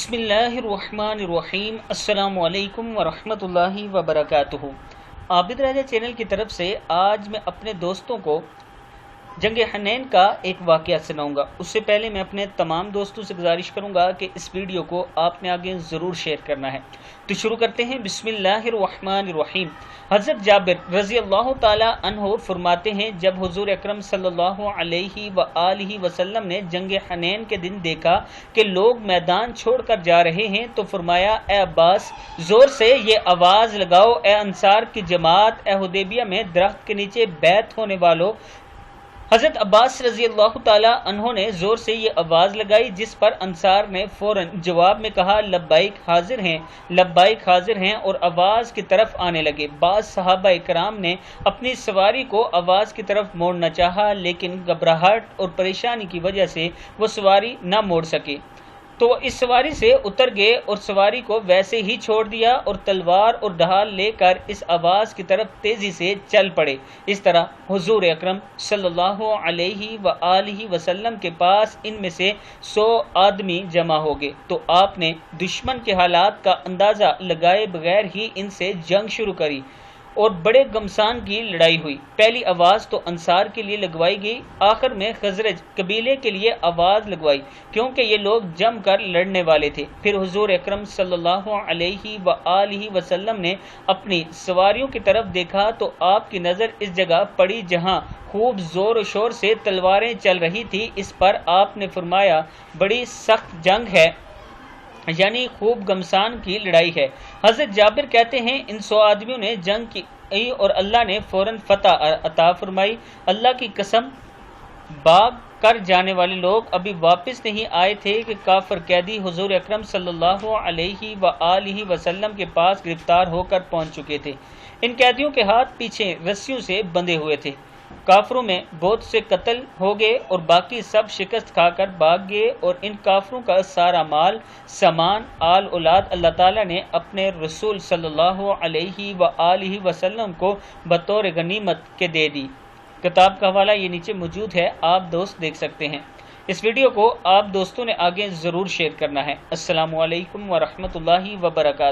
بسم اللہ الرحمن الرحیم۔ السلام علیکم ورحمۃ اللہ وبرکاتہ۔ عابد راجہ چینل کی طرف سے آج میں اپنے دوستوں کو جنگ حنین کا ایک واقعہ سناؤں گا۔ اس سے پہلے میں اپنے تمام دوستوں سے گزارش کروں گا کہ اس ویڈیو کو آپ نے آگے ضرور شیئر کرنا ہے۔ تو شروع کرتے ہیں۔ بسم اللہ الرحمن الرحیم۔ حضرت جابر رضی اللہ تعالی عنہ فرماتے ہیں، جب حضور اکرم صلی اللہ علیہ وآلہ وسلم نے جنگ حنین کے دن دیکھا کہ لوگ میدان چھوڑ کر جا رہے ہیں تو فرمایا، اے عباس، زور سے یہ آواز لگاؤ، اے انصار کی جماعت، اے حدیبیہ میں درخت کے نیچے بیعت ہونے والوں۔ حضرت عباس رضی اللہ تعالی عنہ نے زور سے یہ آواز لگائی، جس پر انصار نے فوراً جواب میں کہا، لبیک حاضر ہیں، لبیک حاضر ہیں، اور آواز کی طرف آنے لگے۔ بعض صحابہ کرام نے اپنی سواری کو آواز کی طرف موڑنا چاہا، لیکن گھبراہٹ اور پریشانی کی وجہ سے وہ سواری نہ موڑ سکے، تو اس سواری سے اتر گئے اور سواری کو ویسے ہی چھوڑ دیا اور تلوار اور ڈھال لے کر اس آواز کی طرف تیزی سے چل پڑے۔ اس طرح حضور اکرم صلی اللہ علیہ وآلہ وسلم کے پاس ان میں سے 100 آدمی جمع ہو گئے، تو آپ نے دشمن کے حالات کا اندازہ لگائے بغیر ہی ان سے جنگ شروع کری اور بڑے گھمسان کی لڑائی ہوئی۔ پہلی آواز تو انصار کے لیے لگوائی گئی، آخر میں خزرج قبیلے کے لیے آواز لگوائی، کیونکہ یہ لوگ جم کر لڑنے والے تھے۔ پھر حضور اکرم صلی اللہ علیہ وآلہ وسلم نے اپنی سواریوں کی طرف دیکھا تو آپ کی نظر اس جگہ پڑی جہاں خوب زور و شور سے تلواریں چل رہی تھی۔ اس پر آپ نے فرمایا، بڑی سخت جنگ ہے، یعنی خوب گھمسان کی لڑائی ہے۔ حضرت جابر کہتے ہیں، ان 100 آدمیوں نے جنگ کی اور اللہ نے فوراً فتح عطا فرمائی۔ اللہ کی قسم، بھاگ کر جانے والے لوگ ابھی واپس نہیں آئے تھے کہ کافر قیدی حضور اکرم صلی اللہ علیہ وآلہ وسلم کے پاس گرفتار ہو کر پہنچ چکے تھے۔ ان قیدیوں کے ہاتھ پیچھے رسیوں سے بندھے ہوئے تھے۔ کافروں میں بہت سے قتل ہو گئے اور باقی سب شکست کھا کر بھاگ گئے، اور ان کافروں کا سارا مال، سامان، آل اولاد اللہ تعالیٰ نے اپنے رسول صلی اللہ علیہ وآلہ وسلم کو بطور غنیمت کے دے دی۔ کتاب کا حوالہ یہ نیچے موجود ہے، آپ دوست دیکھ سکتے ہیں۔ اس ویڈیو کو آپ دوستوں نے آگے ضرور شیئر کرنا ہے۔ السلام علیکم ورحمۃ اللہ وبرکاتہ۔